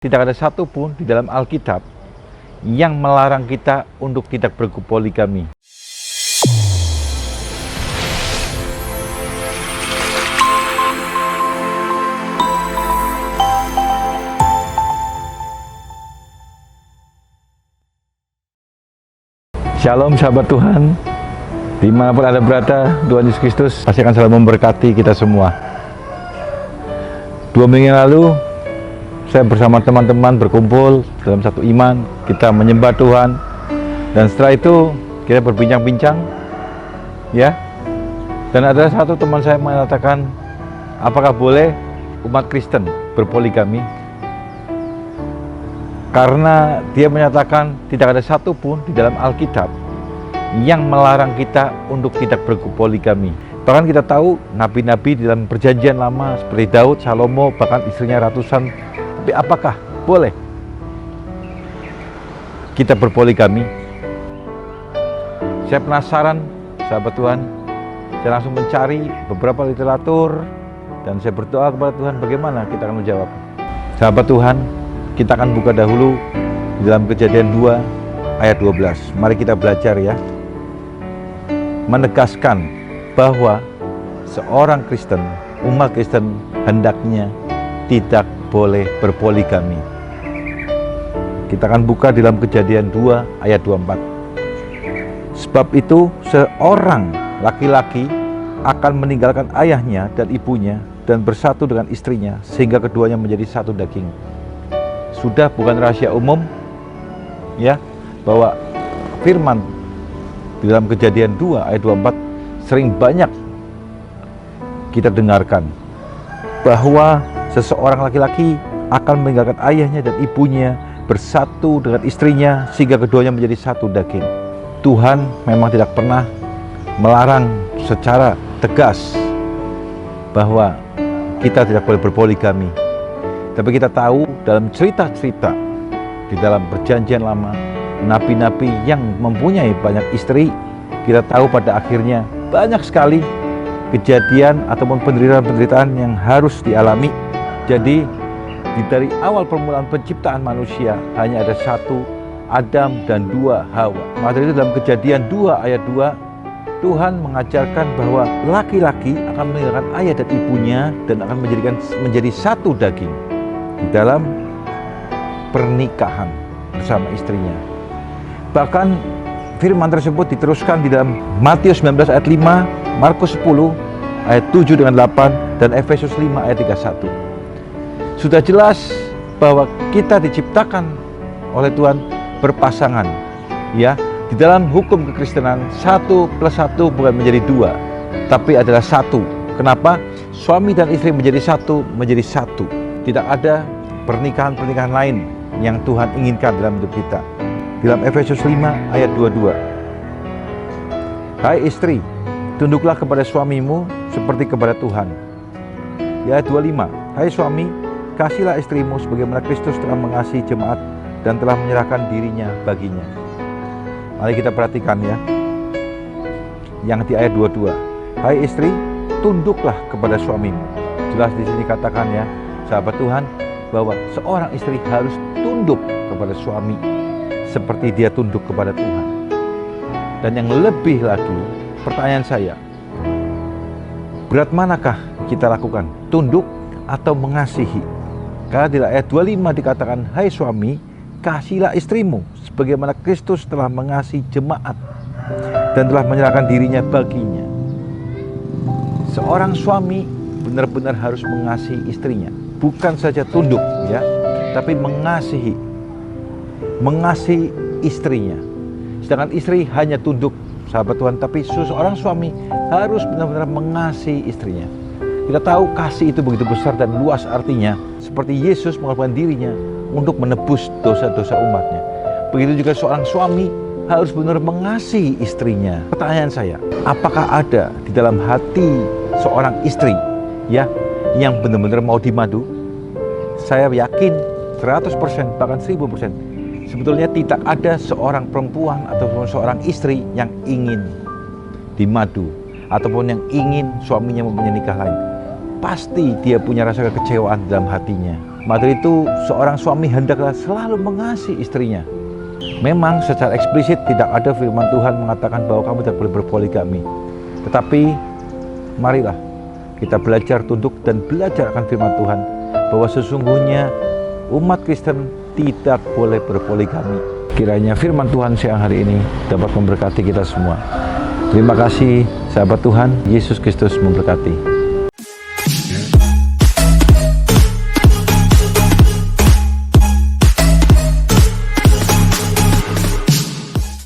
Tidak ada satupun di dalam Alkitab yang melarang kita untuk tidak berpoligami. Shalom sahabat Tuhan, dimanapun Anda berada, Tuhan Yesus Kristus pasti akan selalu memberkati kita semua. 2 minggu yang lalu, saya bersama teman-teman berkumpul dalam satu iman, kita menyembah Tuhan, dan setelah itu kita berbincang-bincang, ya. Dan ada satu teman saya mengatakan, apakah boleh umat Kristen berpoligami? Karena dia menyatakan tidak ada satupun di dalam Alkitab yang melarang kita untuk tidak berpoligami. Bahkan kita tahu nabi-nabi di dalam perjanjian lama seperti Daud, Salomo, bahkan istrinya ratusan. Tapi apakah boleh kita berpoligami? Saya penasaran, sahabat Tuhan. Saya langsung mencari beberapa literatur dan saya berdoa kepada Tuhan bagaimana kita akan menjawab. Sahabat Tuhan, kita akan buka dahulu di dalam Kejadian 2 ayat 12. Mari kita belajar ya. Menegaskan bahwa seorang Kristen, umat Kristen hendaknya tidak boleh berpoligami. Kita akan buka di dalam Kejadian 2 ayat 24. Sebab itu seorang laki-laki akan meninggalkan ayahnya dan ibunya dan bersatu dengan istrinya sehingga keduanya menjadi satu daging. Sudah bukan rahasia umum ya bahwa firman di dalam Kejadian 2 ayat 24 sering banyak kita dengarkan bahwa seseorang laki-laki akan meninggalkan ayahnya dan ibunya, bersatu dengan istrinya sehingga keduanya menjadi satu daging. Tuhan memang tidak pernah melarang secara tegas bahwa kita tidak boleh berpoligami. Tapi kita tahu dalam cerita-cerita di dalam perjanjian lama, nabi-nabi yang mempunyai banyak istri, kita tahu pada akhirnya banyak sekali kejadian ataupun penderitaan-penderitaan yang harus dialami. Jadi dari awal permulaan penciptaan manusia hanya ada satu Adam dan 2 Hawa. Maka itu dalam Kejadian 2 ayat 2 Tuhan mengajarkan bahwa laki-laki akan meninggalkan ayah dan ibunya dan akan menjadi satu daging di dalam pernikahan bersama istrinya. Bahkan firman tersebut diteruskan di dalam Matius 19 ayat 5, Markus 10 ayat 7 dengan 8 dan Efesus 5 ayat 31. Sudah jelas bahwa kita diciptakan oleh Tuhan berpasangan. Ya, di dalam hukum kekristenan 1 + 1 bukan menjadi 2, tapi adalah 1. Kenapa? Suami dan istri menjadi satu, menjadi satu. Tidak ada pernikahan-pernikahan lain yang Tuhan inginkan dalam hidup kita. Di dalam Efesus 5 ayat 22. Hai istri, tunduklah kepada suamimu seperti kepada Tuhan. Di ayat 25. Hai suami, kasihlah istrimu sebagaimana Kristus telah mengasihi jemaat dan telah menyerahkan dirinya baginya. Mari kita perhatikan ya. Yang di ayat 22. Hai istri, tunduklah kepada suamimu. Jelas di sini katakan ya, sahabat Tuhan, bahwa seorang istri harus tunduk kepada suami seperti dia tunduk kepada Tuhan. Dan yang lebih lagi, pertanyaan saya, berat manakah kita lakukan? Tunduk atau mengasihi? Karena di ayat 25 dikatakan, hai suami, kasihlah istrimu sebagaimana Kristus telah mengasihi jemaat dan telah menyerahkan dirinya baginya. Seorang suami benar-benar harus mengasihi istrinya, bukan saja tunduk ya, tapi mengasihi istrinya. Sedangkan istri hanya tunduk, sahabat Tuhan, tapi seorang suami harus benar-benar mengasihi istrinya. Kita tahu kasih itu begitu besar dan luas artinya, seperti Yesus mengorbankan dirinya untuk menebus dosa-dosa umatnya. Begitu juga seorang suami harus benar mengasihi istrinya. Pertanyaan saya, apakah ada di dalam hati seorang istri ya yang benar-benar mau dimadu? Saya yakin 100% bahkan 1000% sebetulnya tidak ada seorang perempuan ataupun seorang istri yang ingin dimadu ataupun yang ingin suaminya mempunyai nikah lain. Pasti dia punya rasa kekecewaan dalam hatinya. Maka itu seorang suami hendaklah selalu mengasihi istrinya. Memang secara eksplisit tidak ada firman Tuhan mengatakan bahwa kamu tidak boleh berpoligami. Tetapi marilah kita belajar tunduk dan belajar akan firman Tuhan bahwa sesungguhnya umat Kristen tidak boleh berpoligami. Kiranya firman Tuhan siang hari ini dapat memberkati kita semua. Terima kasih sahabat Tuhan, Yesus Kristus memberkati.